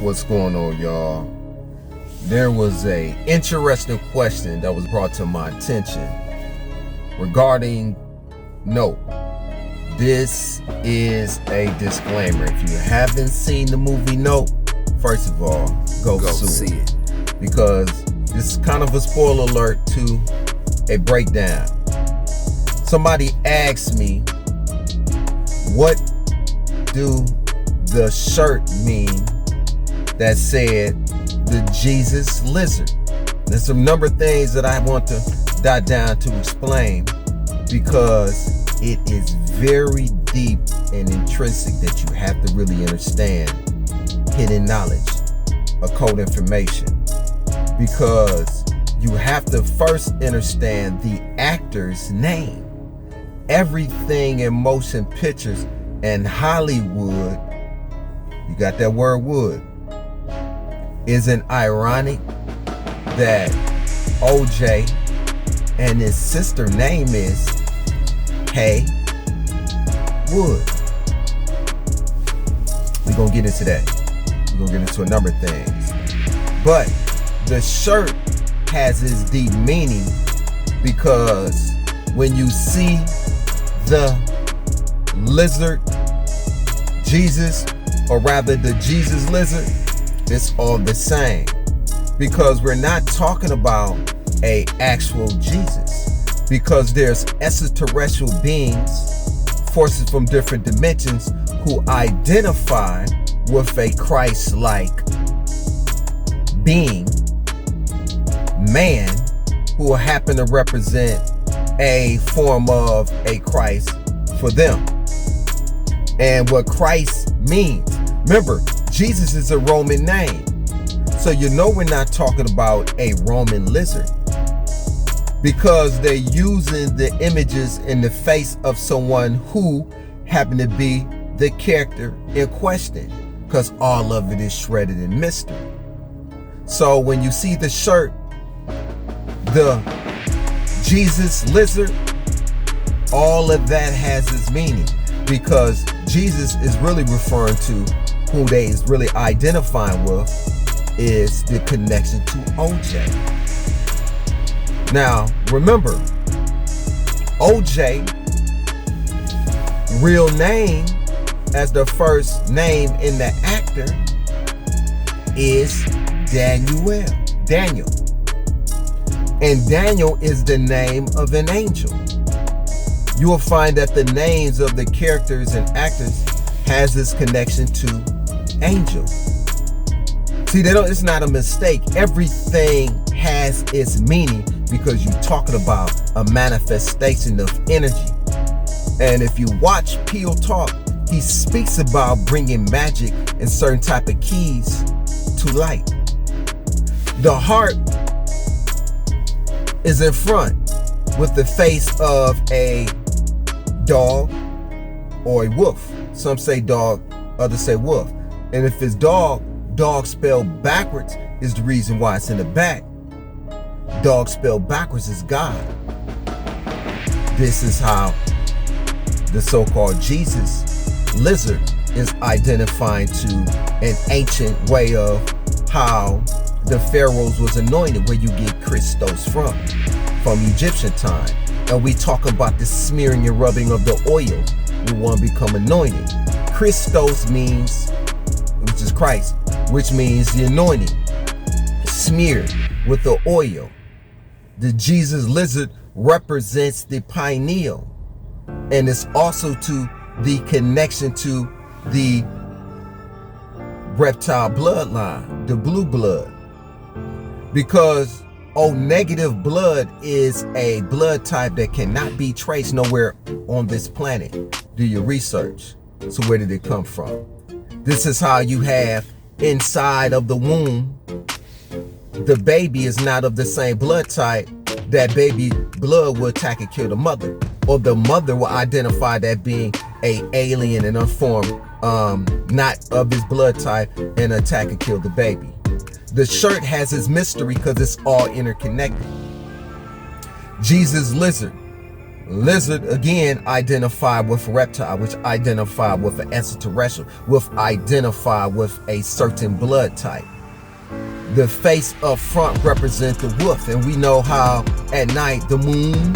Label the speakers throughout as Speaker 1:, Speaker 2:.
Speaker 1: What's going on, y'all? There was a interesting question that was brought to my attention regarding Nope. This is a disclaimer. If you haven't seen the movie Nope, first of all, go see it. Because this is kind of a spoiler alert to a breakdown. Somebody asked me, what do the shirt mean that said the Jesus lizard? There's some number of things that I want to dive down to explain, because it is very deep and intrinsic that you have to really understand hidden knowledge, occult information, because you have to first understand the actor's name. Everything in motion pictures and Hollywood, you got that word wood, isn't ironic that OJ and his sister name is Hey Wood. We're gonna get into that. We're gonna get into a number of things. But the shirt has its deep meaning, because when you see the lizard Jesus, or rather the Jesus lizard, it's all the same, because we're not talking about a actual Jesus, because there's extraterrestrial beings, forces from different dimensions, who identify with a Christ-like being, man, who happen to represent a form of a Christ for them. And what Christ means, remember, Jesus is a Roman name. So you know we're not talking about a Roman lizard, because they're using the images in the face of someone who happened to be the character in question, because all of it is shredded in mystery. So when you see the shirt, the Jesus lizard, all of that has its meaning, because Jesus is really referring to who they is really identifying with is the connection to OJ. Now, remember, OJ, real name as the first name in the actor is Daniel. And Daniel is the name of an angel. You will find that the names of the characters and actors has this connection to angel. See, it's not a mistake. Everything has its meaning, because you're talking about a manifestation of energy. And if you watch Peel talk, he speaks about bringing magic and certain type of keys to light. The heart is in front with the face of a dog or a wolf. Some say dog, others say wolf. And if it's dog spelled backwards is the reason why it's in the back. Dog spelled backwards is God. This is how the so-called Jesus lizard is identifying to an ancient way of how the pharaohs was anointed, where you get Christos from Egyptian time. And we talk about the smearing and rubbing of the oil when one become anointed. Christos means, which is Christ, which means the anointing, smeared with the oil. The Jesus lizard represents the pineal, and it's also to the connection to the reptile bloodline, the blue blood, because O-negative blood is a blood type that cannot be traced nowhere on this planet. Do your research. So where did it come from? This is how you have inside of the womb, the baby is not of the same blood type. That baby blood will attack and kill the mother, or the mother will identify that being a alien and unformed, not of his blood type, and attack and kill the baby. The shirt has its mystery because it's all interconnected. Jesus lizard Lizard, again, identified with reptile, which identify with an extraterrestrial, with identify with a certain blood type. The face up front represents the wolf, and we know how at night the moon,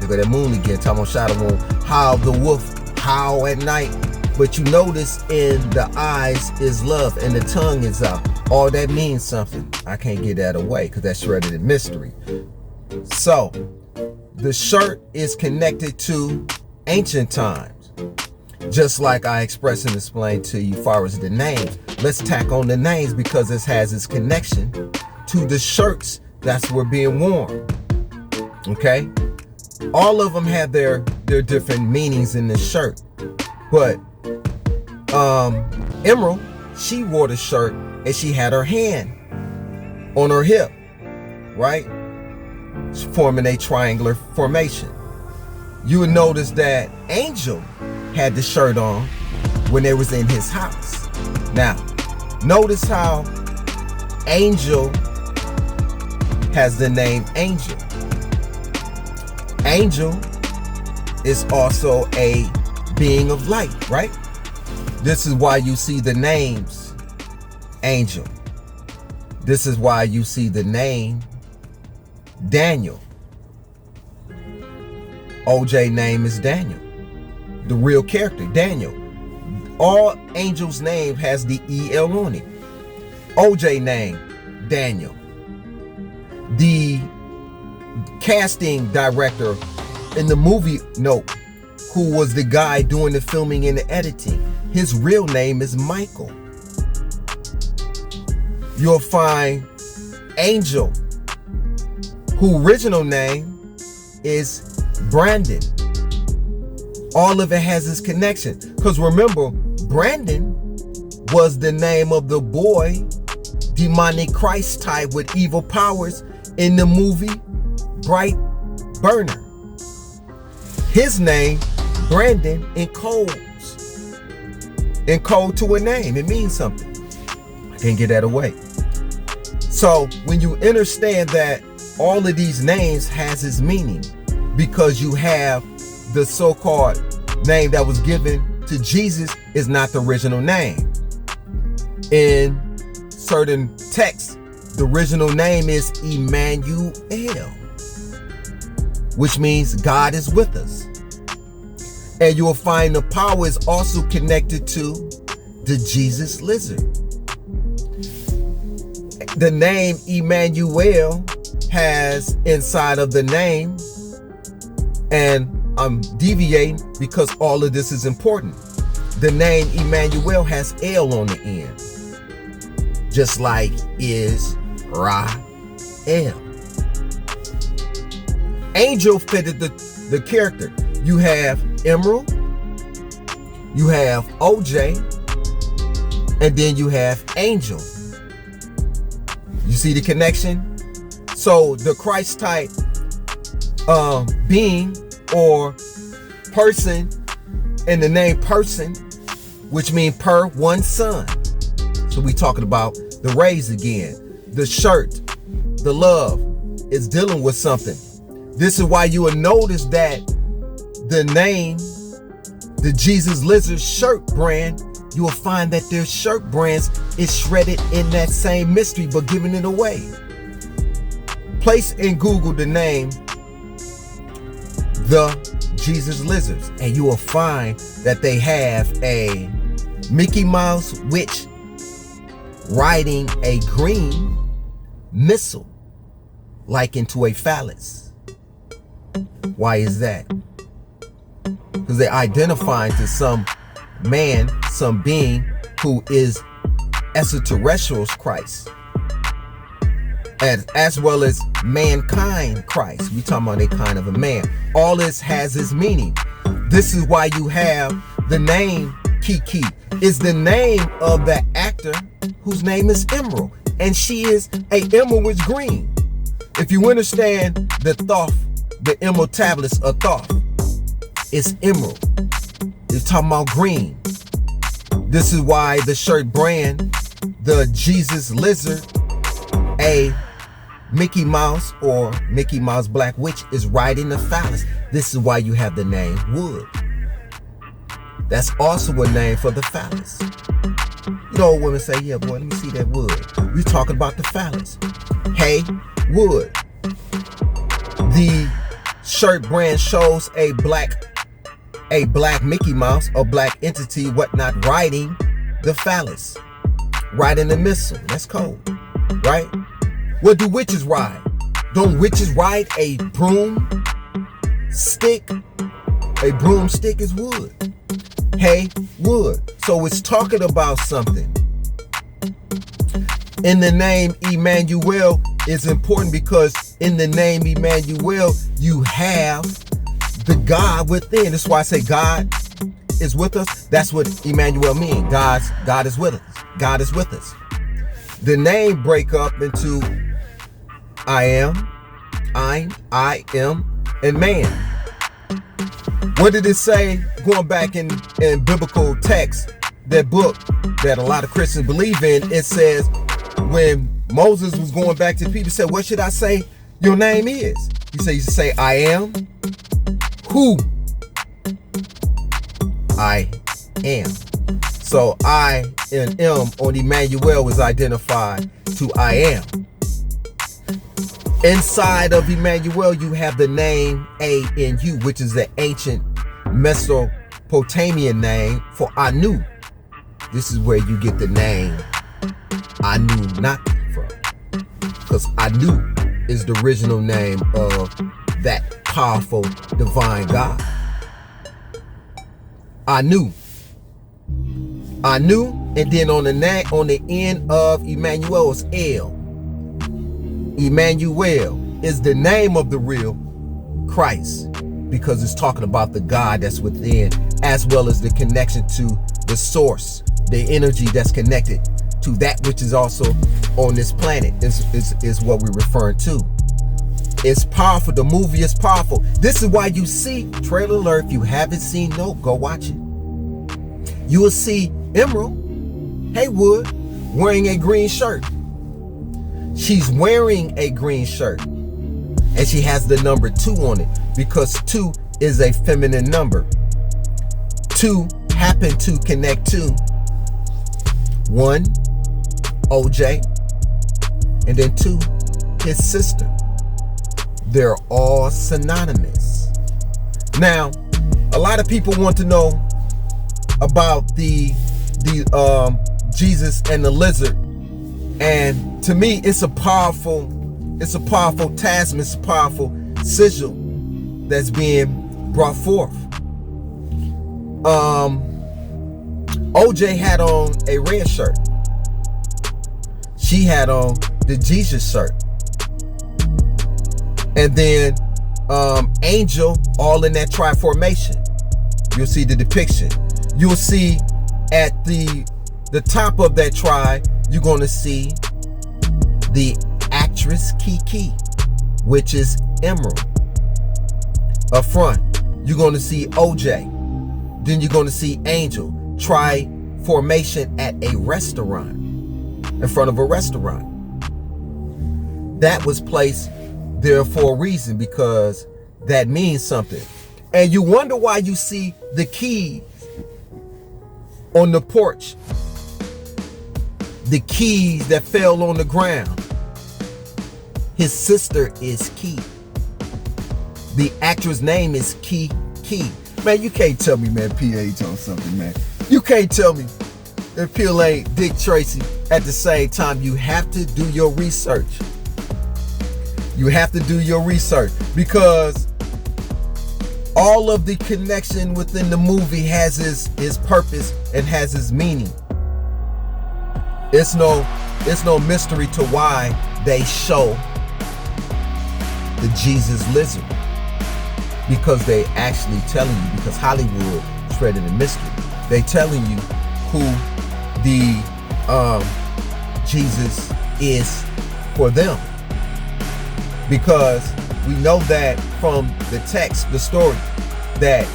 Speaker 1: look at that moon again, talking about shadow moon, how the wolf howl at night. But you notice in the eyes is love and the tongue is out. All that means something. I can't get that away because that's shredded in mystery. So the shirt is connected to ancient times. Just like I expressed and explained to you as far as the names. Let's tack on the names because this has its connection to the shirts that's were being worn. Okay? All of them have their different meanings in the shirt. But Emerald, she wore the shirt and she had her hand on her hip, right? Forming a triangular formation. You would notice that Angel had the shirt on when they was in his house. Now, notice how Angel has the name Angel. Angel is also a being of light, right? This is why you see the names Angel. This is why you see the name Daniel. OJ name is Daniel. The real character, Daniel. All Angel's name has the EL on it. OJ name, Daniel. The casting director in the movie Nope, who was the guy doing the filming and the editing, his real name is Michael. You'll find Angel, whose original name is Brandon. All of it has its connection. Because remember, Brandon was the name of the boy, demonic Christ type with evil powers in the movie Bright Burner. His name, Brandon, encodes to a name. It means something. I can't get that away. So when you understand that all of these names has its meaning, because you have the so-called name that was given to Jesus is not the original name. In certain texts, the original name is Emmanuel, which means God is with us. And you'll find the power is also connected to the Jesus lizard. The name Emmanuel has inside of the name, and I'm deviating because all of this is important. The name Emmanuel has L on the end, just like Israel. Angel fitted the character. You have Emerald, you have OJ, and then you have Angel. You see the connection? So the Christ type being or person, and the name person, which means per one son. So we talking about the rays again. The shirt, the love is dealing with something. This is why you will notice that the name, the Jesus Lizard shirt brand, you will find that their shirt brands is shredded in that same mystery, but giving it away. Place in Google the name, the Jesus Lizards, and you will find that they have a Mickey Mouse witch riding a green missile likened to a phallus. Why is that? Because they're identifying to some man, some being who is extraterrestrials Christ, as well as mankind Christ. We talking about a kind of a man. All this has its meaning. This is why you have the name Kiki. Is the name of the actor whose name is Emerald, and she is a emerald with green. If you understand the Thoth, the emerald tablets of Thoth, it's emerald. It's talking about green. This is why the shirt brand, the Jesus Lizard, a Mickey Mouse or Mickey Mouse Black Witch is riding the phallus. This is why you have the name Wood. That's also a name for the phallus. You know, women say, yeah, boy, let me see that wood. We're talking about the phallus. Hey, Wood. The shirt brand shows a black Mickey Mouse, a black entity, whatnot, riding the phallus. Riding the missile. That's cold, right? What do witches ride? Don't witches ride a broom stick? A broomstick is wood. Hey, Wood. So it's talking about something. In the name Emmanuel is important because in the name Emmanuel, you have the God within. That's why I say God is with us. That's what Emmanuel means. God is with us. God is with us. The name break up into I am, I am, and man. What did it say going back in biblical text, that book that a lot of Christians believe in? It says when Moses was going back to the people, he said, what should I say your name is? He said, you should say, I am who I am. So I and M on Emmanuel was identified to I am. Inside of Emmanuel, you have the name A-N-U, which is the ancient Mesopotamian name for Anu. This is where you get the name Anunnaki from. Because Anu is the original name of that powerful divine God. Anu, and then on the end of Emmanuel is El. Emmanuel is the name of the real Christ because it's talking about the God that's within, as well as the connection to the source, the energy that's connected to that which is also on this planet is what we're referring to. It's powerful. The movie is powerful. This is why you see, trailer alert, if you haven't seen Nope, go watch it. You will see Emerald Haywood wearing a green shirt. She's wearing a green shirt and she has the number 2 on it because 2 is a feminine number. 2 happen to connect to 1, OJ, and then 2, his sister. They're all synonymous. Now, a lot of people want to know about the Jesus and the lizard. And to me, it's a powerful talisman, it's a powerful sigil that's being brought forth. OJ had on a red shirt. She had on the Jesus shirt. And then Angel, all in that tri formation. You'll see the depiction. You'll see at the top of that tri, you're going to see the actress Kiki, which is Emerald. Up front, you're going to see OJ. Then you're going to see Angel. Tri-formation at a restaurant. In front of a restaurant. That was placed there for a reason, because that means something. And you wonder why you see the keys on the porch. The keys that fell on the ground. His sister is Key. The actress name is Key. Man, you can't tell me, man, P ain't on something, man. You can't tell me that P ain't Dick Tracy. At the same time, you have to do your research. You have to do your research, because all of the connection within the movie has his purpose and has his meaning. It's no mystery to why they show the Jesus lizard, because they actually telling you, because Hollywood shredded a mystery. They telling you who the Jesus is for them, because we know that from the text, the story, that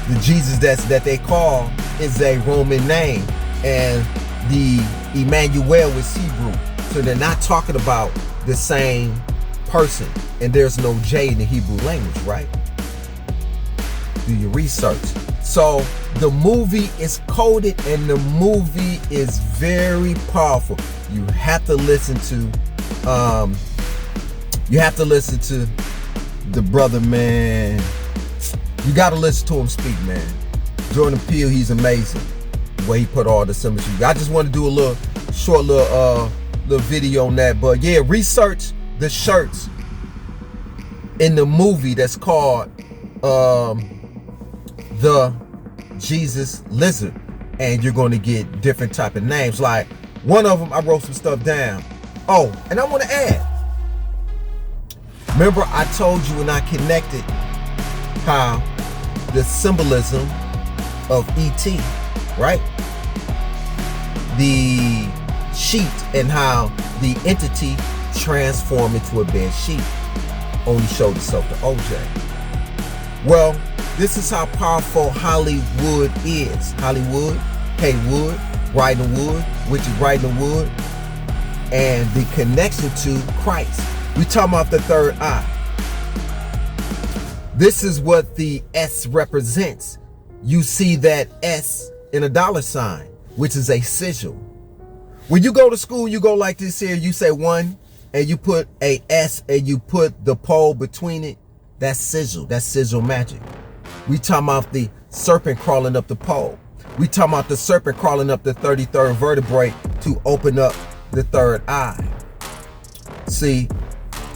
Speaker 1: the Jesus that they call is a Roman name, and the Emmanuel is Hebrew. So they're not talking about the same person. And there's no J in the Hebrew language, right? Do your research. So the movie is coded, and the movie is very powerful. You have to listen to the brother, man. You got to listen to him speak, man. Jordan Peele, he's amazing. The way he put all the symmetry. I just want to do a little short little video on that. But yeah, research the shirts in the movie that's called The Jesus Lizard, and you're going to get different type of names. Like one of them, I wrote some stuff down. Oh, and I want to add, remember I told you when I connected how the symbolism of ET, right? The sheet, and how the entity transformed into a bed sheet only showed itself to OJ. Well, this is how powerful Hollywood is. Hollywood, Haywood, writing wood, which is writing wood, and the connection to Christ. We talking about the third eye. This is what the S represents. You see that S in a dollar sign, which is a sigil. When you go to school, you go like this here. You say 1, and you put a S, and you put the pole between it. That's sigil. That's sigil magic. We talking about the serpent crawling up the pole. We talking about the serpent crawling up the 33rd vertebrae to open up the third eye. See,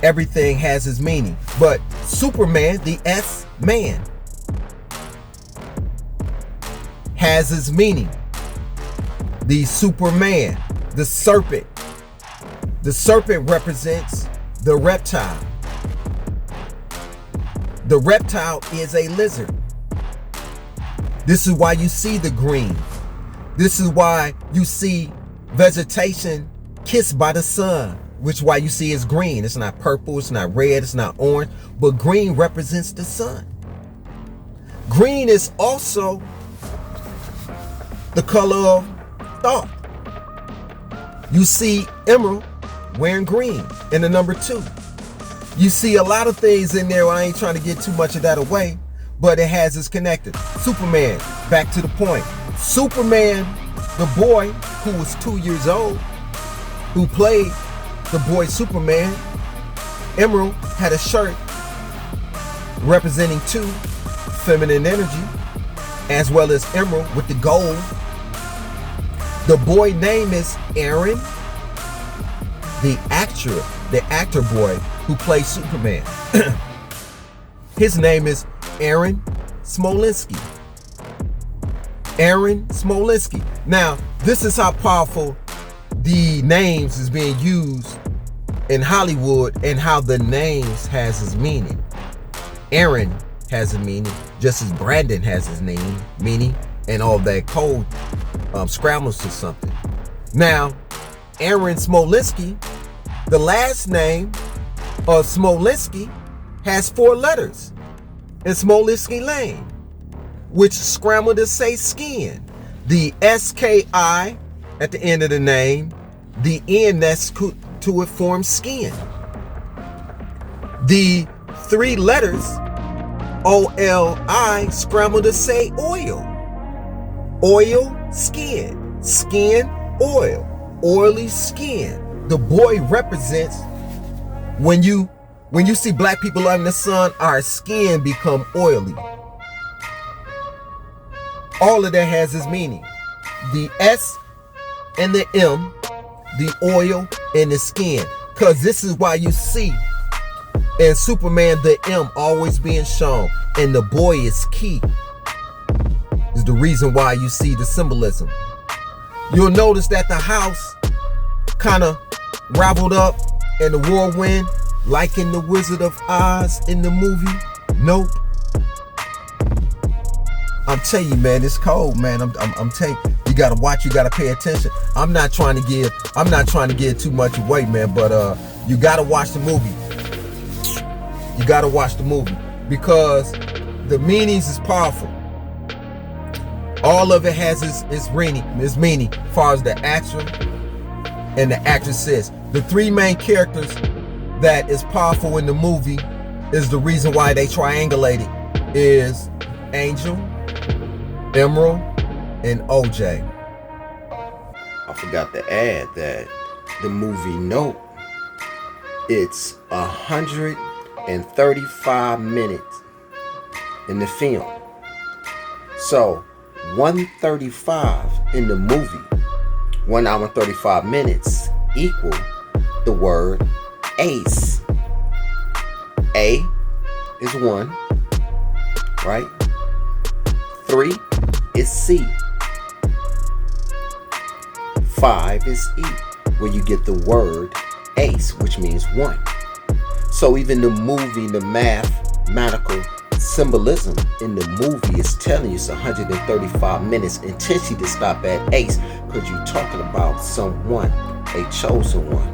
Speaker 1: everything has its meaning. But Superman, the S man, has its meaning. The Superman, the serpent. The serpent represents the reptile. The reptile is a lizard. This is why you see the green. This is why you see vegetation kissed by the sun, which is why you see it's green. It's not purple, it's not red, it's not orange, but green represents the sun. Green is also the color of thought. You see emerald wearing green in the number 2. You see a lot of things in there. I ain't trying to get too much of that away, but it has its connected. Superman, back to the point. Superman, the boy who was 2 years old, who played the boy Superman, Emerald had a shirt representing 2, feminine energy, as well as Emerald with the gold. The boy name is Aaron, the actor boy who plays Superman. His name is Aaron Smolinski. Aaron Smolinski. Now, this is how powerful the names is being used in Hollywood, and how the names has its meaning. Aaron has a meaning, just as Brandon has his meaning, and all that code scrambles to something. Now, Aaron Smolinski, the last name of Smolinski has 4 letters in Smolinski Lane, which scrambled to say skin. The SKI at the end of the name, the N that's to it forms skin. The 3 letters OLI scrambled to say oil. Oil, skin. Skin, oil. Oily skin. The boy represents, when you see black people under the sun, our skin become oily. All of that has its meaning. The S and the M, the oil and the skin. Because this is why you see in Superman the M always being shown, and the boy is key. Is the reason why you see the symbolism. You'll notice that the house kind of raveled up in the whirlwind, like in the Wizard of Oz in the movie. Nope. I'm telling you, man, it's cold, man. I'm telling you, you gotta watch, you gotta pay attention. I'm not trying to give too much away, man, but you gotta watch the movie. You gotta watch the movie, because the meanings is powerful. All of it has its meaning, as far as the action, And the actress says, the three main characters that is powerful in the movie is the reason why they triangulated is Angel, Emerald, and OJ. I forgot to add that the movie Nope, it's 135 minutes in the film. So 135 in the movie, 1 hour and 35 minutes equal the word ace. A is 1, right? 3 is C. 5 is E, where you get the word ace, which means 1. So even the movie, the mathematical symbolism in the movie is telling you it's 135 minutes intentionally to stop at ace, because you're talking about someone, a chosen one.